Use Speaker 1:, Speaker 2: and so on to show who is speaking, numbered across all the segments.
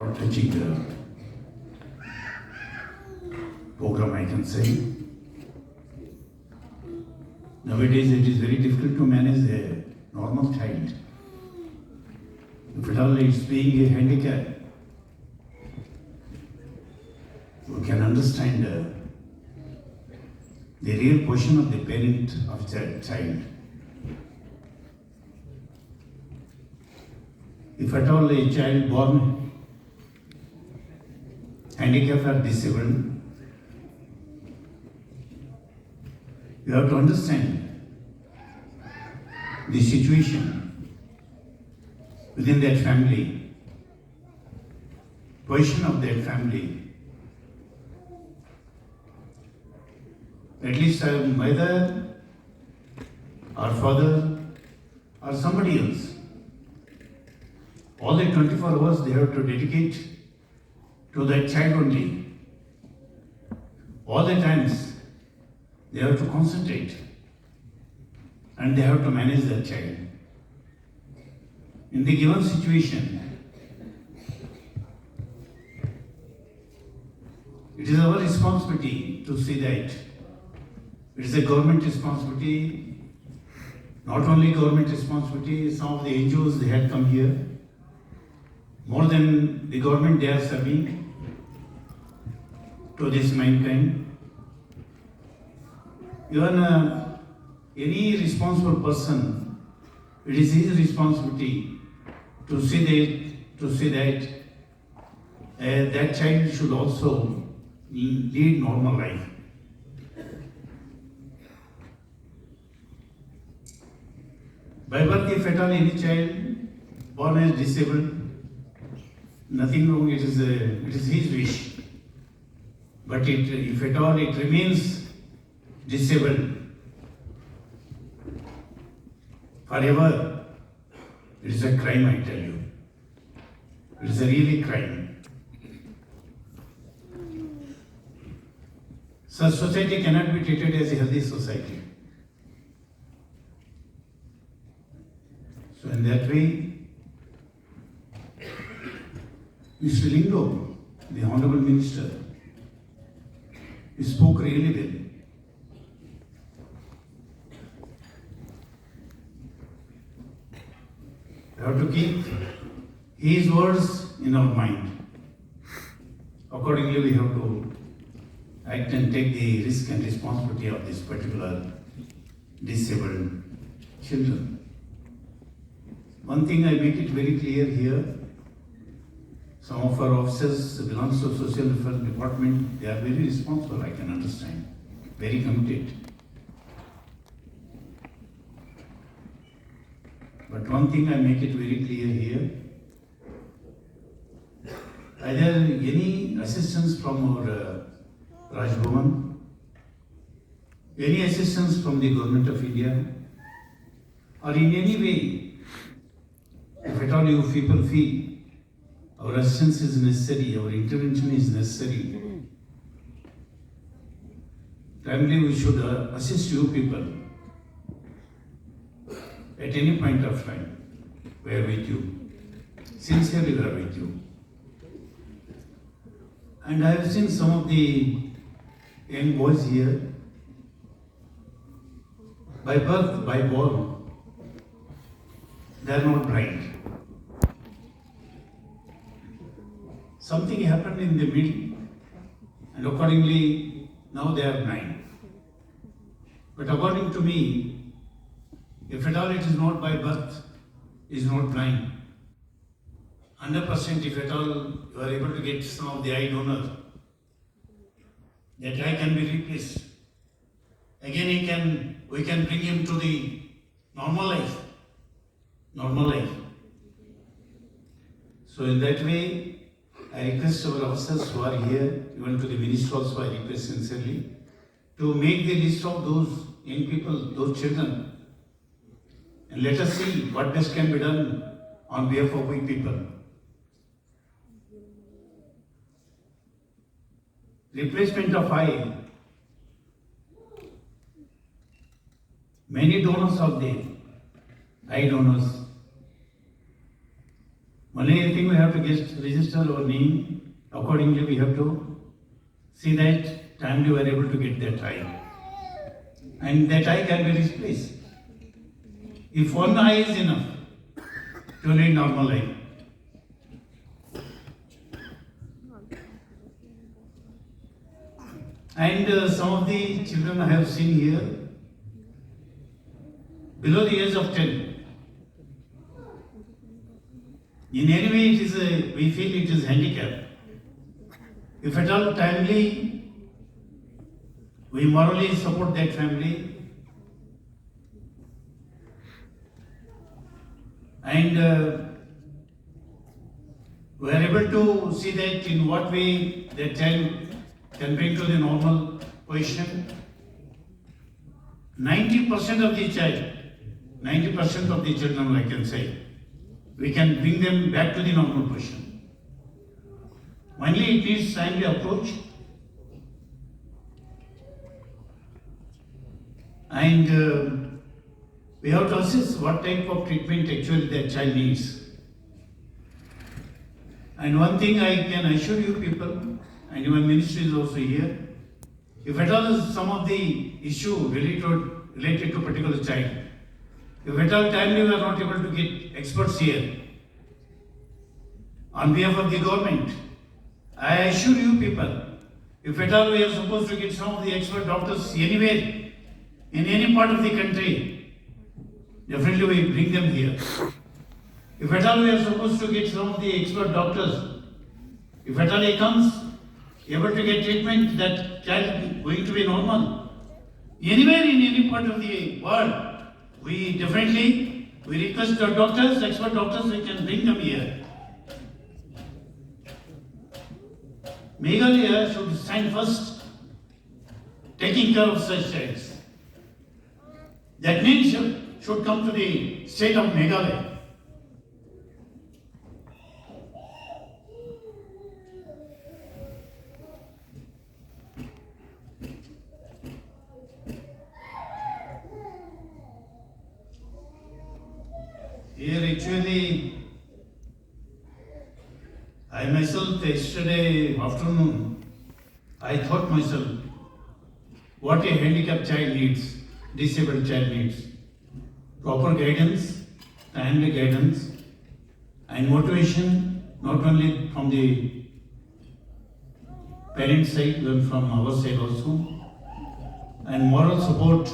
Speaker 1: touching the program, I can say. Nowadays, it is very difficult to manage a normal child. If at all it's being a handicap, we can understand the real position of the parent of the child. If at all a child born handicapped or disabled, you have to understand the situation within that family, position of that family. At least a mother or father or somebody else, all the 24 hours they have to dedicate to that child only. All the times they have to concentrate and they have to manage that child. In the given situation, it is our responsibility to see that. It is a government responsibility, not only government responsibility, some of the NGOs they had come here. More than the government they are serving to this mankind. Even any responsible person, it is his responsibility to see that that child should also lead normal life. By birth, if at all any child born as disabled, nothing wrong, it is his wish. But if at all it remains disabled forever, it is a crime, I tell you. It is a really crime. Such society cannot be treated as a healthy society. So in that way, Mr. Lingo, the Honorable Minister, he spoke really well. We have to keep his words in our mind. Accordingly, we have to act and take the risk and responsibility of this particular disabled children. One thing I make it very clear here, some of our officers belongs to Social Welfare Department, they are very responsible, I can understand, very committed. But one thing I make it very clear here, either any assistance from our Raj Bhavan, any assistance from the Government of India, or in any way, if at all you people feel our assistance is necessary, our intervention is necessary, primarily we should assist you people at any point of time. We are with you. Sincerely we are with you. And I have seen some of the young boys here, by birth, by born, they are not blind. Something happened in the middle, and accordingly, now they are blind. But according to me, if at all it is not by birth, is not blind. 100% if at all you are able to get some of the eye donor, that eye can be replaced. Again we can bring him to the normal life. Normal life. So in that way, I request our officers who are here, even to the minister also I request sincerely, to make the list of those young people, those children, and let us see what best can be done on behalf of we people. Replacement of eye. Many donors are there, eye donors. Only thing we have to get register our name. Accordingly, we have to see that timely we are able to get that eye. And that eye can be replaced. If one eye is enough to lead normal life. And some of the children I have seen here, below the age of 10. In any way, we feel it is handicap. If at all timely, we morally support that family, and we are able to see that in what way that child can bring to the normal position. 90% of the child, 90% of the children, I can say, we can bring them back to the normal position. Only it needs timely approach, and we have to assess what type of treatment actually that child needs. And one thing I can assure you people, and even ministry is also here, if at all some of the issue related to particular child, if at all timely we are not able to get experts here, on behalf of the government, I assure you people, if at all we are supposed to get some of the expert doctors anywhere, in any part of the country, definitely we bring them here. If at all we are supposed to get some of the expert doctors, if at all he comes, able to get treatment, that child is going to be normal. Anywhere in any part of the world, we request the doctors, expert doctors, we can bring them here. Meghalaya should stand first, taking care of such childs. That means should come to the state of Meghalaya. Here actually, I myself yesterday afternoon, I thought myself, what a handicapped child needs, disabled child needs. Proper guidance, timely guidance, and motivation, not only from the parent side, but from our side also, and moral support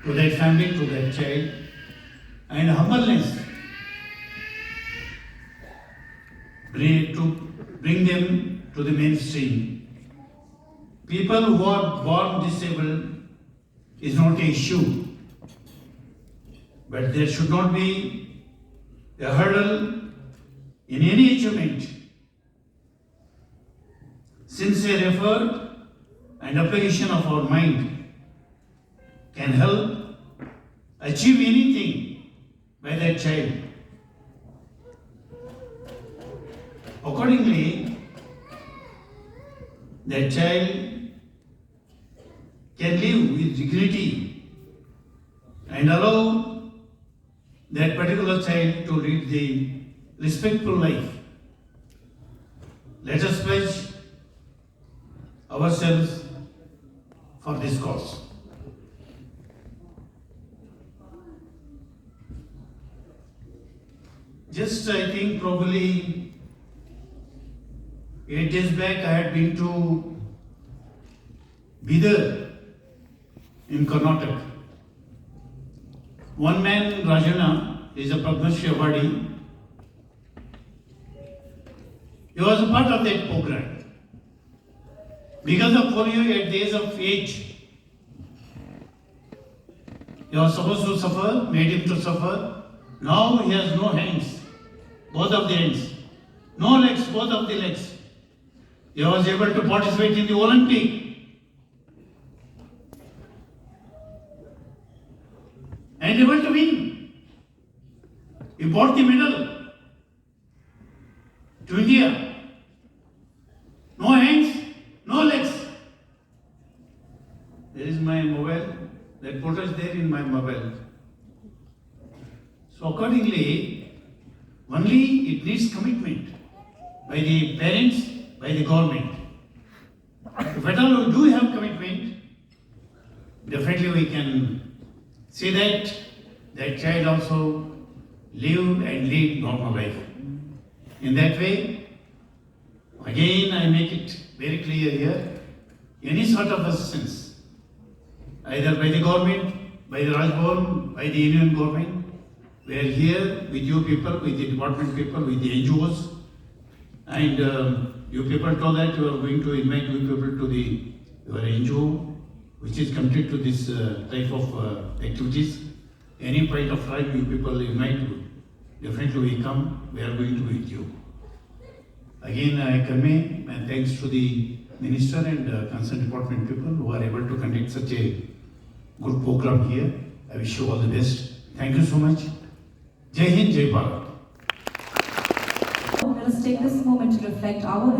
Speaker 1: to that family, to that child, and humbleness to bring them to the mainstream. People who are born disabled is not an issue, but there should not be a hurdle in any achievement. Sincere effort and application of our mind can help achieve anything by that child. Accordingly, that child can live with dignity and allow that particular child to lead the respectful life. Let us pledge ourselves for this cause. Just I think probably 8 days back I had been to Bidar in Karnataka. One man, Rajana, is a Padma Shri awardee. He was a part of that program. Because of polio at the age, he was supposed to suffer, made him to suffer. Now he has no hands, both of the hands, no legs, both of the legs. He was able to participate in the Olympic. And able to win. He brought the medal to India. No hands, no legs. There is my mobile. That photo is there in my mobile. So accordingly, only it needs commitment by the parents, by the government. If at all we do have commitment, definitely we can see that that child also live and lead normal life. In that way, again I make it very clear here, any sort of assistance, either by the government, by the Rajbhavan, by the Union government, we are here with you people, with the department people, with the NGOs, and you people told that you are going to invite you people to your NGO, which is committed to this type of activities. Any point of time you people invite, definitely we come, we are going to be with you. Again, I convey my thanks to the Minister and concerned department people who are able to conduct such a good program here. I wish you all the best. Thank you so much. Jai Hind, Jai Bharat.
Speaker 2: Let us take this moment to reflect our